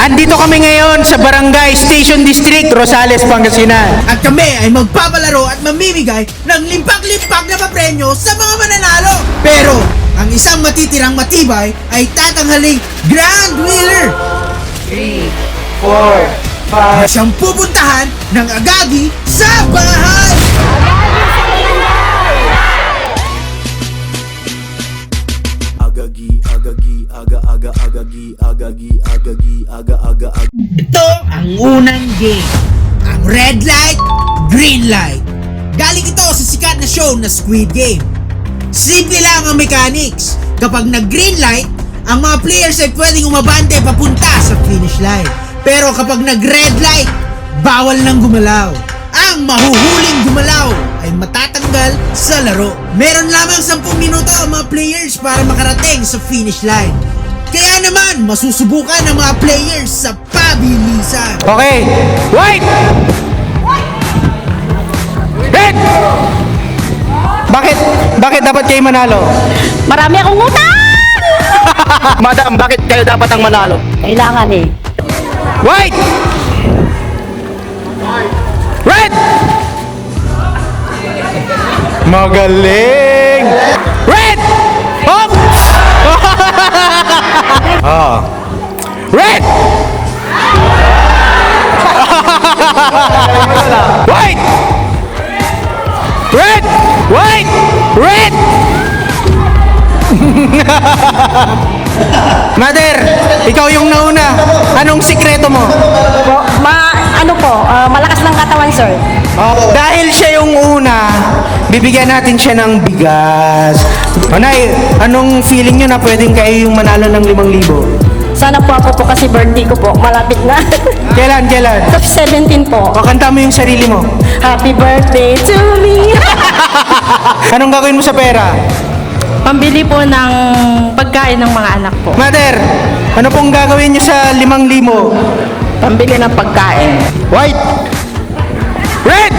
Andito kami ngayon sa Barangay Station District, Rosales, Pangasinan. At kami ay magpapalaro at mamimigay ng limpak-limpak na papremyo sa mga mananalo. Pero, ang isang matitirang matibay ay tatanghaling Grand Winner 3, 4, 5. na siyang pupuntahan ng agagi sa bahay. Ito ang unang game. Ang red light, green light. Galing ito sa sikat na show na Squid Game. Simple lang ang mechanics. Kapag nag-green light, ang mga players ay pwedeng umabante papunta sa finish line. Pero kapag nag-red light, bawal nang gumalaw. Ang mahuhuling gumalaw ay matatanggal sa laro. Meron lamang 10 minuto ang mga players para makarating sa finish line. Kaya naman, masusubukan ng mga players sa pabilisan. Okay, white! Red! Bakit dapat kayo manalo? Marami akong utang! Madam, bakit kayo dapat ang manalo? Kailangan eh. White! Red! Magaling! Red! Hop! Oh. Red! White! Red! White! Red! Mother, ikaw yung nauna. Anong sikreto mo? Malakas ng katawan, sir. Dahil siya yung una, bibigyan natin siya ng bigas. Nay, anong feeling nyo na pwedeng kayo yung manalo ng 5,000? Sana po ako po kasi birthday ko po. Malapit na. Kailan? Sa 17 po. O, kanta mo yung sarili mo. Happy birthday to me. Anong gagawin mo sa pera? Pambili po ng pagkain ng mga anak po. Mother, ano pong gagawin nyo sa 5,000? Pambili ng pagkain. White! Red!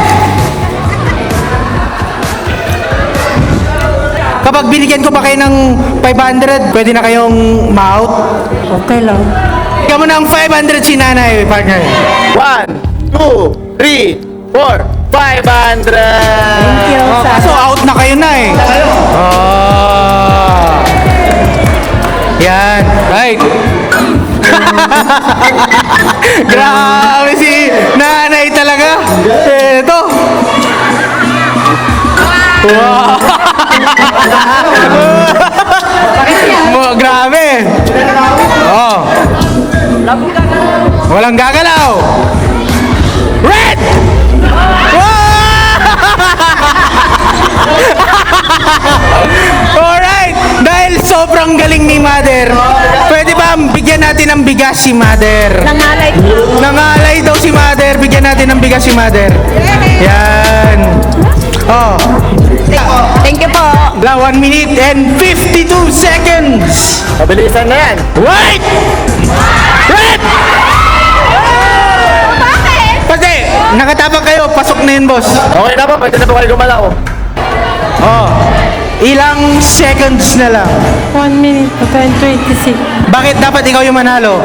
Kapag binigyan ko pa kayo ng 500, pwede na kayong ma-out? Okay lang. Bigyan mo ng 500 si nanay, partner. 1, 2, 3, 4, 500! Thank you, Oh, sir. kaso out na kayo na eh. Oh. Yan. Right. Grabe si nanay talaga. Eto. Wow. Grabe. Oh. Walang gagalaw. Red! Alright! Dahil sobrang galing ni Mother, pwede ba bigyan natin ng bigas si Mother? Nangalay. Nangalay daw si Mother, bigyan natin ng bigas si Mother. Yan. Oh. Thank you po. 1 minute and 52 seconds. Mabilisan na yan. White! Red! Pati, nakatabang kayo, pasok na yun, boss. Okay na ba? Pwede na ba kayo gumalaw? Oh. Ilang seconds na lang. 1 minute po, 26. Bakit dapat ikaw yung manalo?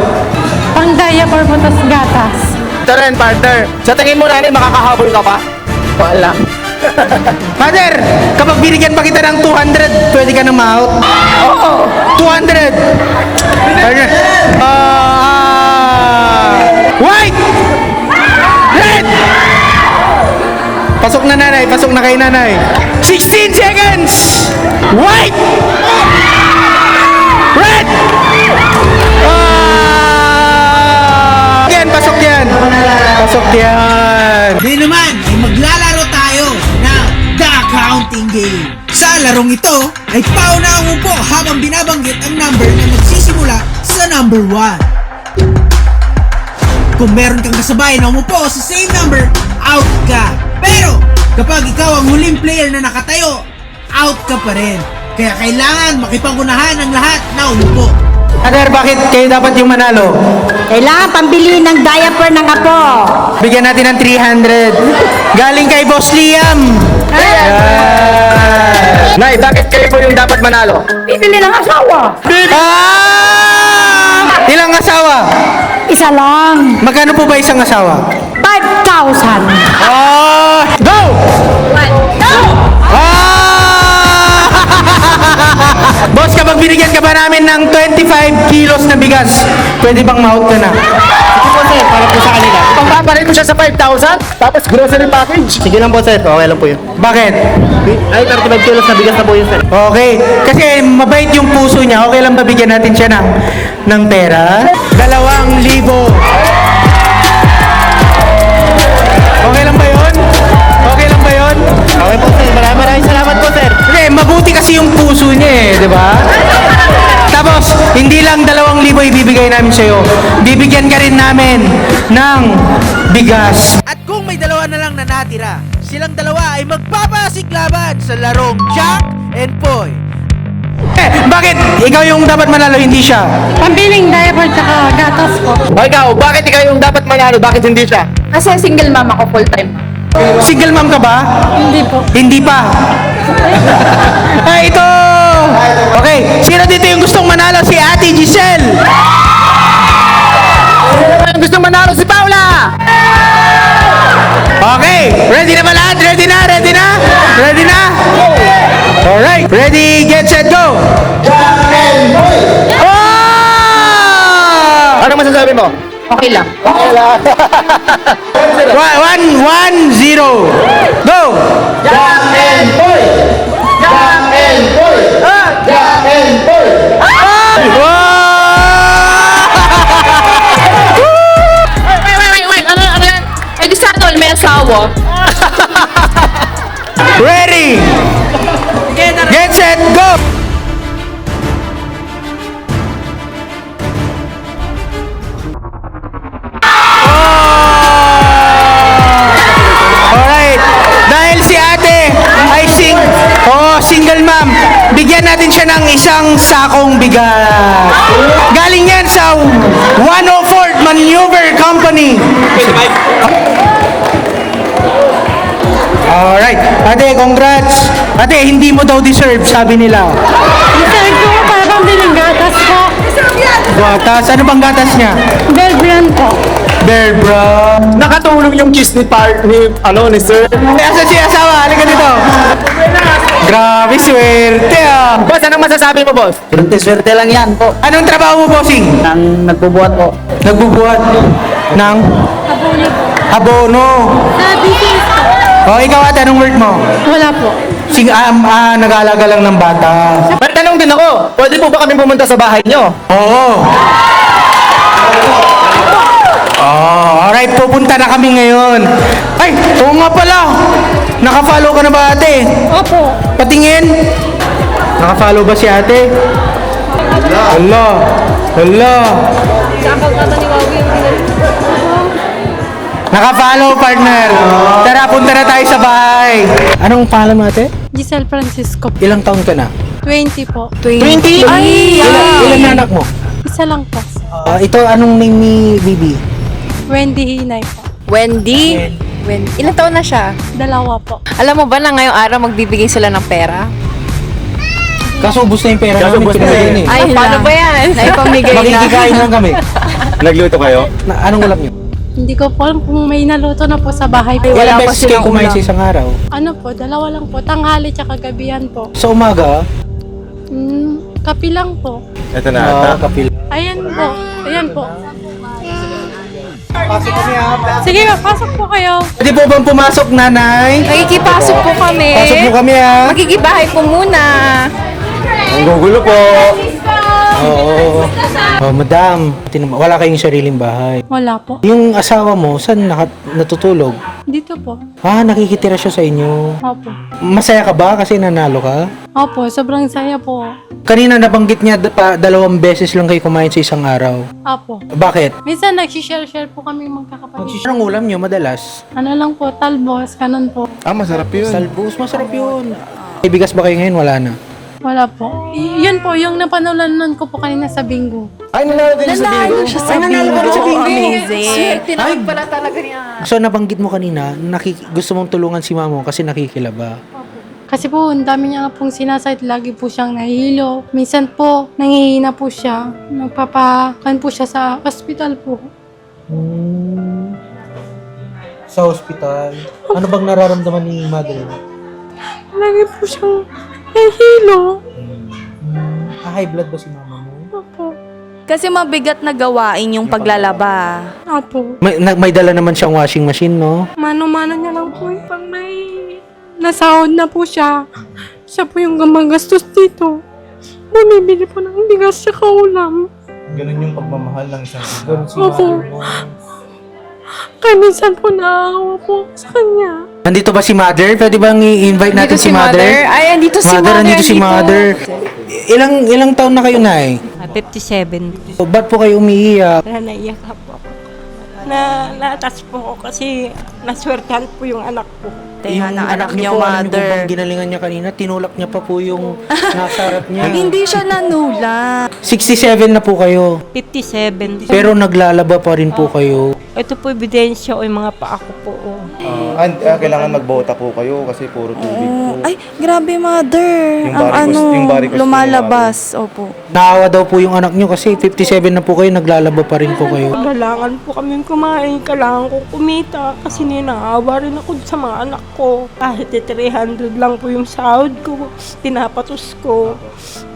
Pang diaper po, tas gatas. Ito rin, partner. Sa tingin mo natin, makakahabol ka pa? Wala. Mother, kapag binigyan pa kita ng 200, pwede ka na ma-out? Oo. 200. White! Red! Pasok na nanay, pasok na kay nanay. 16 seconds! White! Red! Yan, pasok yan. Pasok yan. Ngayon naman ay maglalaro tayo ng The Counting Game. Sa larong ito ay paunahan mo po habang binabanggit ang number na magsisimula sa number 1. Kung meron kang kasabay na umupo sa same number, out ka. Pero kapag ikaw ang huling player na nakatayo, out ka pa rin. Kaya kailangan makipangunahan ang lahat na umupo. Mother, bakit kayo dapat yung manalo? Kailangan pambili ng diaper ng apo. Bigyan natin ng 300. Galing kay Boss Liam. Nay, bakit kayo po yung dapat manalo? Bibili ng asawa. Ilang asawa? Isa lang. Magkano po ba isang asawa? 5,000. Oh! Go! Ah! Boss, kapag binigyan ka ba namin ng 25 kilos na bigas, pwede bang ma-out ka na? Sige po sir, para po sa kanila. Papapalit ko siya sa 5,000, tapos grocery package. Sige lang po sir, okay lang po yun. Bakit? Ay, 35 kilos na bigas na po yun sir. Okay. Kasi mabait yung puso niya. Okay lang ba bigyan natin siya ng pera? 2,000. Okay lang ba yun? Okay lang ba yun? Okay po sir, maraming salamat po sir. Hindi, mabuti kasi yung puso niya eh, di ba? Tapos, hindi lang 2,000 ibibigay namin sa'yo. Bibigyan ka rin namin ng bigas. At kung may dalawa na lang na natira, silang dalawa ay magpapasiklaban sa larong Jack and Poy. Bakit? Ikaw yung dapat manalo, hindi siya. Pambiling diaper tsaka gatas po. O ikaw, bakit ikaw yung dapat manalo? Bakit hindi siya? Kasi single mom ako full time. Single mom ka ba? Hindi po. Hindi pa. Ito! Okay, sino dito yung gustong manalo? Si Ate Giselle! Ang gusto manalo si Paula! Okay, ready na ba lahat? Ready na? Ready na? Ready na? Alright, ready, get, set, go! Oh! Ano masasabi mo? Okay lang. 1-0. Go! Wait. Ano yan? Eh, di sa ano, may asawa. Ready! Get, set, go! Alright. Dahil si ate ay single mom, bigyan natin siya ng isang sakong bigas. Galing yan sa 104th Maneuver Company. Alright. Ate, congrats. Ate, hindi mo daw deserve, sabi nila. Deserve ko para pambiling gatas po. Gatas. Ano bang gatas niya? Bear brand po. Bear bra. Nakatulong yung kiss ni ni sir. Asa si asawa? Halika dito. Grabe, swerte ah. Boss, anong masasabi mo, boss? Swerte lang yan po. Anong trabaho mo, bossing? Nang nagbubuhat po. Nagbubuhat ng abono. Sa business po. O, ikaw ate, anong work mo? Wala po. Nag-aalaga lang ng bata. May tanong din ako, pwede po ba kami pumunta sa bahay nyo? Oo. Oh, alright, pupunta na kami ngayon. Ay, oo nga pala. Naka-follow ka na ba ate? Opo. Patingin. Naka-follow ba si ate? Hala. Hala. Naka-follow, partner. Tara, punta na tayo sa bahay. Anong pangalan mo ate? Giselle Francisco. Ilang taon ka na? 20 po. 20? Ay! Ilan anak mo? Isa lang po. Ito, anong name ni Bibi? Wendy Hinay po. Wendy? Ilang taon na siya? 2 po. Alam mo ba na ngayong araw magbibigay sila ng pera? Kaso ubus na yung pera Kaso namin. ubus na Pinagayan eh. eh. Ay, paano ba yan? Naipamigay na. Makikikain lang kami. Nagluto kayo? Anong ulam niyo? Hindi ko po alam kung may naluto na po sa bahay. Ay, wala Ilang pa beses kayo silang kumain ulam. sa isang araw? Ano po, 2 lang po. Tanghali tsaka gabihan po. Sa umaga? Kapi lang po. Ito Kapil. Ayan po. Ayan po. Pasok kami ha. Sige, pasok po kayo. Pwede po bang pumasok, nanay? Makikipasok po kami. Pasok po kami ha. Magigibahay po muna. Ang gugulo po. Oo. Oh, madam, wala kayong sariling bahay. Wala po. Yung asawa mo, saan natutulog? Dito po. Nakikitira siya sa inyo. Opo. Masaya ka ba kasi nanalo ka? Opo, sobrang saya po. Kanina nabanggit niya 2 beses lang kayo kumain sa isang araw. Opo. Bakit? Minsan nagsishare-share po kami magkakapatid. Anong ulam niyo madalas? Ano lang po, talbos, kanon po. Masarap yun. Salbus, masarap yun. May bigas ba kayo ngayon? Wala na. Wala po. Yun po, yung napanulanan ko po kanina sa bingo. Ay, nanalo din sa bingo. siya sa nanalo ka rin sa bingo. Amazing. Swerte naman pala talaga niya. So nabanggit mo kanina, gusto mong tulungan si mama mo kasi nakikilaba. Kasi po, ang dami niya nga pong sinasayt. Lagi po siyang nahihilo. Minsan po, nangihina po siya. Nagpapakan po siya sa hospital po. Sa ospital. Ano bang nararamdaman ni mother? Lagi po siyang nahihilo. High blood ba si mama mo? Opo. Kasi mabigat na gawain yung paglalaba. Opo. May dala naman siyang washing machine, no? Mano-mano niya lang po. Pag may nasahod na po siya, siya po yung gumagastos dito. Bumibili po ng bigas sa kaulam. Ganun yung pagmamahal ng isang ina. Opo. Kaya minsan po naawa po ako sa kanya. Nandito ba si mother? Pwede bang i-invite natin si mother? Ay, andito si mother. Nandito si mother. Ilang taon na kayo, Nay? 57. O, ba't po kayo umiiyak? Naiyak po ako. Natas po ako kasi naswertehan po yung anak ko. Yung anak niya, niyo po, alam niyo mother. po bang ginalingan niya kanina? Tinulak niya pa po yung nasa harap niya. Hindi siya nanula. 67 na po kayo. 57. Pero naglalaba pa rin po kayo. Ito po ebidensya o yung mga paa ko po. Oh. Kailangan magbota po kayo kasi puro tubig po. Ay, grabe, mother. Yung Ang varicose- yung varicose po, lumalabas. Opo. Naawa daw po yung anak niyo kasi 57 na po kayo, naglalaba pa rin po kayo. Kailangan po kami kumain, kailangan ko kumita kasi ninaawa rin ako sa mga anak ko. Kahit 300 lang po yung sahod ko, pinapatos ko.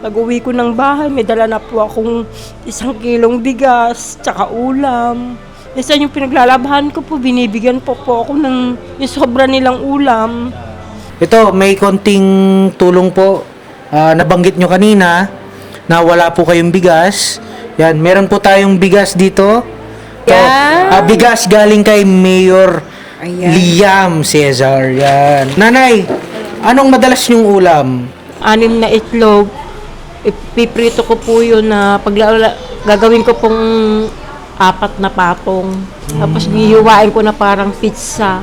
Pag-uwi ko ng bahay, may dala na po akong 1 kilong bigas, tsaka ulam. Minsan yung pinaglalabahan ko po, binibigyan po ako ng yung sobra nilang ulam. Ito, may konting tulong po. Nabanggit nyo kanina na wala po kayong bigas. Yan, meron po tayong bigas dito. Ito, bigas galing kay Mayor Liam Cesar. Yan. Nanay, anong madalas yung ulam? 6 na itlog, ipiprito ko po yun na gagawin ko pong 4 na patong. Tapos gihiwain ko na parang pizza.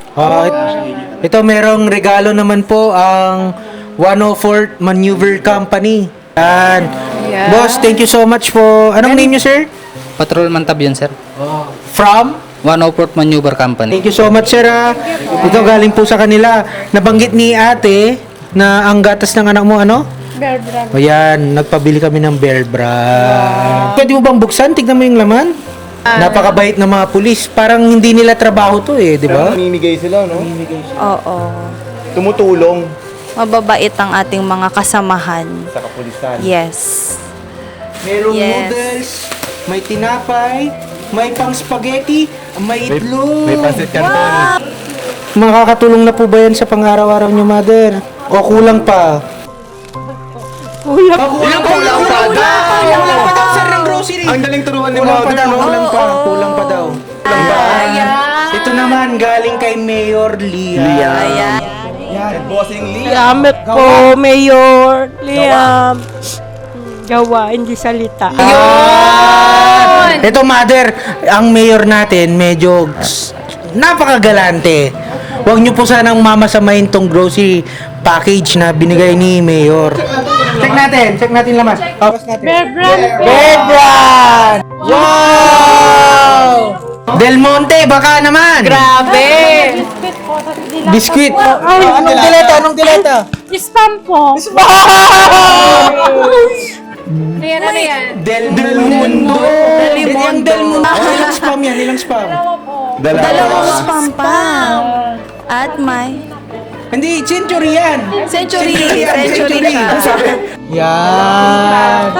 Ito, merong regalo naman po ang 104th Maneuver Company. Yan. Boss, thank you so much po. Anong name nyo, sir? Patrolman Tabian, sir. From? 104th Maneuver Company. Thank you so much, sir. Ito galing po sa kanila. Nabanggit ni ate na ang gatas ng anak mo, ano? Bear brand. O yan, nagpabili kami ng Bear Brand. Pwede mo bang buksan? Tignan mo yung laman. Napakabait ng mga pulis. Parang hindi nila trabaho to eh, di ba? Namimigay sila, no? Oo. Tumutulong Mababait ang ating mga kasamahan. sa kapulisan. Yes. Merong Yes. noodles, may tinapay, may pang spaghetti, may itlog. May pansit canton. Makakatulong na po ba yan sa pang-araw-araw nyo, mother? O kulang pa? Kulang Kulang pa daw, sir, ng grocery. Ang daling turuan ni Kulang pa mother, daw, no? kulang pa daw. Ito naman, galing kay Mayor Liam. Ayan. Bossing Lee. Salamat po, Mayor Liam. Gawa, hindi salita. Ito, mother, ang mayor natin medyo napakagalante. Huwag niyo po sanang mamasamain tong grocery package na binigay ni mayor. Check natin laman. Bear brand. Bear Brand! Wow! Del Monte, baka naman! Grabe! Biscuit! Anong dilata? Spam po. Ayan, ano yan? Del Mundo! Yung Del Mundo. Ilang spam yan? Ilang spam? Dalawang spam pa. At may Hindi, century yan! century ka. Yan!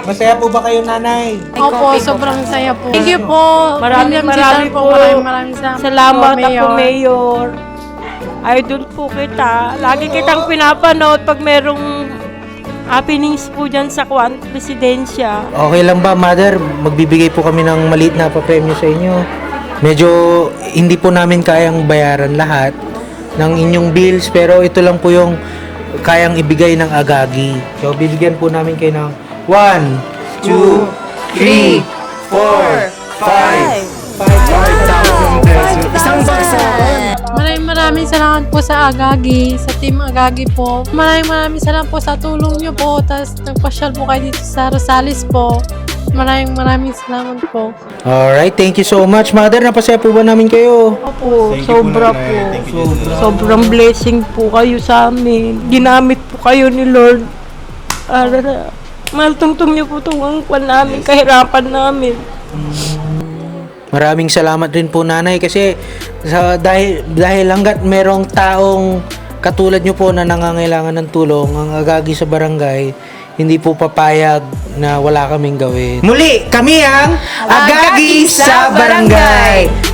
Masaya po ba kayo, nanay? Opo, sobrang saya po. Thank you po. Maraming William Cesar po. Maraming Salamat po, ako, Mayor. Idol po kita. Lagi kitang pinapanood pag merong happenings po dyan sa Presidensya. Okay lang ba, mother? Magbibigay po kami ng maliit na papremyo sa inyo. Medyo hindi po namin kayang bayaran lahat ng inyong bills, pero ito lang po yung kayang ibigay ng Agagi. So, bibigyan po namin kayo ng 1, 2, 3, 4, 5,000 pesos. Isang baksa. Maraming salamat po sa Agagi, sa Team Agagi po. Maraming salamat po sa tulong niyo po. Tapos nagpasyal po kayo dito sa Rosales po. Maraming salamat po. Alright, thank you so much, mother. Napasaya po ba namin kayo? Opo, sobra po. Sobrang blessing po kayo sa amin. Ginamit po kayo ni Lord. Maltungtong niyo po itong angkwan namin, kahirapan namin. Maraming salamat rin po nanay kasi dahil hanggat merong taong katulad nyo po na nangangailangan ng tulong, ang Agagi sa barangay, hindi po papayag na wala kaming gawin. Muli, kami ang Agagi sa Barangay!